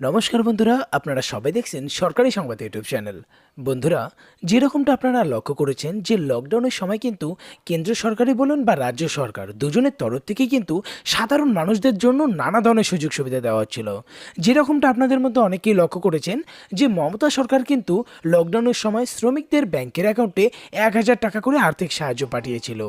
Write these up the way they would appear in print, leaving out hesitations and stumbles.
নমস্কার বন্ধুরা, আপনারা সবাই দেখছেন সরকারি সংবাদ ইউটিউব চ্যানেল। বন্ধুরা, যেরকমটা আপনারা লক্ষ্য করেছেন যে লকডাউনের সময় কিন্তু কেন্দ্র সরকারই বলুন বা রাজ্য সরকার দুজনের তরফ থেকেই কিন্তু সাধারণ মানুষদের জন্য নানা ধরনের সুযোগ সুবিধা দেওয়া হচ্ছিল। যেরকমটা আপনাদের মধ্যে অনেকেই লক্ষ্য করেছেন যে মমতা সরকার কিন্তু লকডাউনের সময় শ্রমিকদের ব্যাংকের অ্যাকাউন্টে 1,000 টাকা করে আর্থিক সাহায্য পাঠিয়েছিল।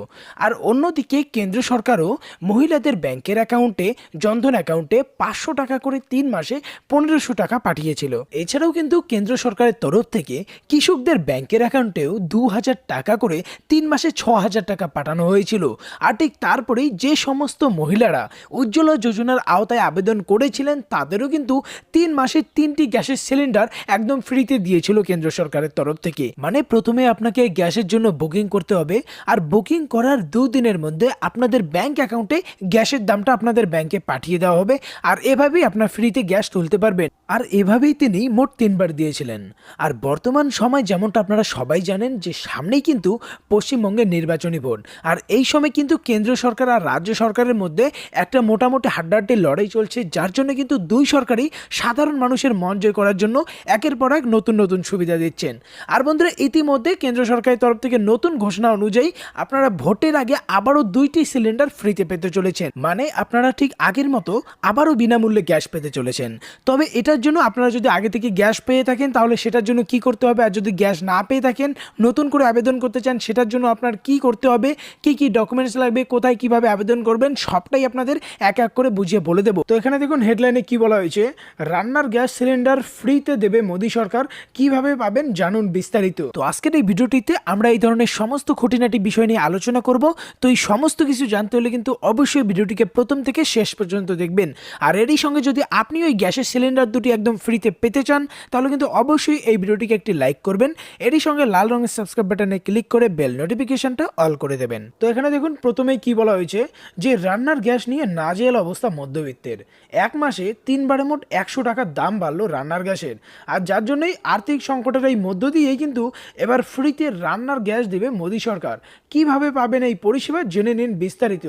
আর অন্যদিকে কেন্দ্র সরকারও মহিলাদের ব্যাংকের অ্যাকাউন্টে, জনধন অ্যাকাউন্টে 500 টাকা করে 3 মাসে 1500 টাকা পাঠিয়েছিল। এছাড়াও কিন্তু কেন্দ্র সরকারের তরফ থেকে কৃষকদের ব্যাংকের অ্যাকাউন্টেও 2000 টাকা করে 3 মাসে 6000 টাকা পাঠানো হয়েছিল। আর ঠিক তারপরেই যে সমস্ত মহিলারা উজ্জ্বলা যোজনার আওতায় আবেদন করেছিলেন তাদেরও কিন্তু 3 মাসে 3টি গ্যাসের সিলিন্ডার একদম ফ্রিতে দিয়েছিল কেন্দ্র সরকারের তরফ থেকে। মানে প্রথমে আপনাকে গ্যাসের জন্য বুকিং করতে হবে, আর বুকিং করার 2 দিনের মধ্যে আপনাদের ব্যাংক অ্যাকাউন্টে গ্যাসের দামটা আপনাদের ব্যাংকে পাঠিয়ে দেওয়া হবে। আর এভাবেই আপনার ফ্রিতে গ্যাস তুলতে পারবেন। আর এভাবেই তিনি মোট 3বার দিয়েছিলেন। আর বর্তমান সময় যেমনটা আপনারা সবাই জানেন যে সামনেই কিন্তু পশ্চিমবঙ্গের নির্বাচনী ভোট, আর এই সময় কিন্তু কেন্দ্র সরকার আর রাজ্য সরকারের মধ্যে একটা মোটামুটি হাড্ডাহাড্ডি লড়াই চলছে, যার জন্য কিন্তু দুই সরকারই সাধারণ মানুষের মন জয় করার জন্য একের পর এক নতুন নতুন সুবিধা দিচ্ছেন। আর বন্ধুরা, ইতিমধ্যে কেন্দ্র সরকারের তরফ থেকে নতুন ঘোষণা অনুযায়ী আপনারা ভোটের আগে আবারও 2টি সিলিন্ডার ফ্রিতে পেতে চলেছেন। মানে আপনারা ঠিক আগের মতো আবারও বিনামূল্যে গ্যাস পেতে চলেছেন। তবে এটার জন্য আপনারা যদি আগে থেকে গ্যাস পেয়ে থাকেন তাহলে সেটার জন্য কি করতে হবে, আর যদি গ্যাস না পেয়ে থাকেন নতুন করে আবেদন করতে চান সেটার জন্য আপনার কি করতে হবে, কি কি ডকুমেন্টস লাগবে, কোথায় কিভাবে আবেদন করবেন, সবটাই আপনাদের এক এক করে বুঝিয়ে বলে দেবো। তো এখানে দেখুন হেডলাইনে কি বলা হয়েছে, রান্নার গ্যাস সিলিন্ডার ফ্রিতে দেবে মোদী সরকার, কিভাবে পাবেন জানুন বিস্তারিত। তো আজকের এই ভিডিওটিতে আমরা এই ধরনের সমস্ত খুঁটিনাটি বিষয় নিয়ে আলোচনা করব। তো এই সমস্ত কিছু জানতে হলে কিন্তু অবশ্যই ভিডিওটিকে প্রথম থেকে শেষ পর্যন্ত দেখবেন। আর এরই সঙ্গে যদি আপনি ওই গ্যাসের সিলিন্ডার দুটি একদম ফ্রিতে পেতে চান তাহলে কিন্তু অবশ্যই এই ভিডিওটিকে একটি লাইক করবেন। এরই সঙ্গে লাল রঙের সাবস্ক্রাইব বাটনে ক্লিক করে বেল নোটিফিকেশনটা অল করে দেবেন। তো এখানে দেখুন প্রথমেই কি বলা হয়েছে যে রান্নার গ্যাস নিয়ে নাজেহাল অবস্থা মধ্যবিত্তের। এক মাসে 3বারে মোট 100 টাকার দাম বাড়লো রান্নার গ্যাসের। আর যার জন্যই আর্থিক সংকটের এই মধ্য দিয়েই কিন্তু এবার ফ্রিতে রান্নার গ্যাস দেবে মোদী সরকার। কিভাবে পাবেন এই পরিষেবা জেনে নিন বিস্তারিত।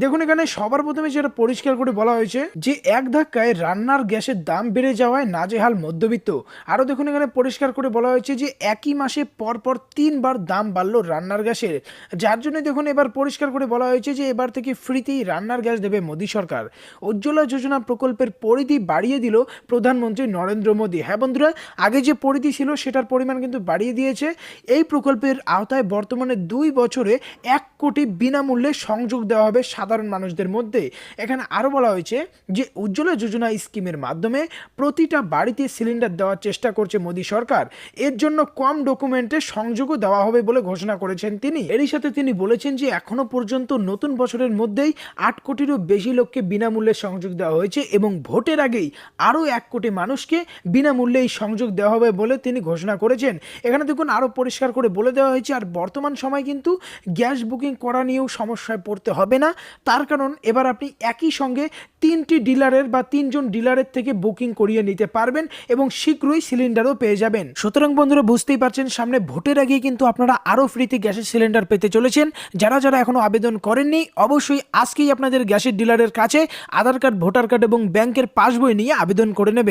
দেখুন এখানে সবার প্রথমে যেটা পরিষ্কার করে বলা হয়েছে যে এক ধাক্কায় রান্নার গ্যাসের দাম বেড়ে যাওয়ায় নাজেহাল মধ্যবিত্ত। আরও দেখুন এখানে পরিষ্কার করে বলা হয়েছে যে একই মাসে পরপর 3বার দাম বাড়লো রান্নার গ্যাসের। যার জন্য দেখুন এবার পরিষ্কার করে বলা হয়েছে যে এবার থেকে ফ্রিতেই রান্নার গ্যাস দেবে মোদী সরকার। উজ্জ্বলা যোজনা প্রকল্পের পরিধি বাড়িয়ে দিল প্রধানমন্ত্রী নরেন্দ্র মোদী। হ্যাঁ বন্ধুরা, আগে যে পরিধি ছিল সেটার পরিমাণ কিন্তু বাড়িয়ে দিয়েছে। এই প্রকল্পের আওতায় বর্তমানে 2 বছরে 1 কোটি বিনামূল্যে সংযোগ দেওয়া হবে সাধারণ মানুষদের মধ্যে। এখানে আরও বলা হয়েছে যে উজ্জ্বলা যোজনা স্কিমের মাধ্যমে প্রতিটা বাড়িতে সিলিন্ডার দেওয়ার চেষ্টা করছে মোদী সরকার। এর জন্য কম ডকুমেন্টে সংযোগও দেওয়া হবে বলে ঘোষণা করেছেন তিনি। এরই সাথে তিনি বলেছেন যে এখনো পর্যন্ত নতুন বছরের মধ্যেই 8 কোটিরও বেশি লোককে বিনামূল্যে সংযোগ দেওয়া হয়েছে এবং ভোটের আগেই আরও 1 কোটি মানুষকে বিনামূল্যে এই সংযোগ দেওয়া হবে বলে তিনি ঘোষণা করেছেন। এখানে দেখুন আরও পরিষ্কার করে বলে দেওয়া হয়েছে। আর বর্তমান সময় কিন্তু গ্যাস বুকিং করা নিয়েও সমস্যায় পড়তে হবে না, তার কারণ এবার আপনি একই সঙ্গে 3টি ডিলারের বা 3জন ডিলারের থেকে বুকিং করিয়ে নিতে পারবেন এবং শীঘ্রই সিলিন্ডারও পেয়ে যাবেন। সুতরাং বন্ধুরা, বুঝতেই পারছেন সামনে ভোটের আগে কিন্তু আপনারা আরও ফ্রিতে গ্যাসের সিলিন্ডার পেতে চলেছেন। যারা যারা এখনো আবেদন করেননি অবশ্যই আজকেই আপনাদের গ্যাসের ডিলারের কাছে আধার কার্ড, ভোটার কার্ড এবং ব্যাংকের পাসবই নিয়ে আবেদন করে নেবেন।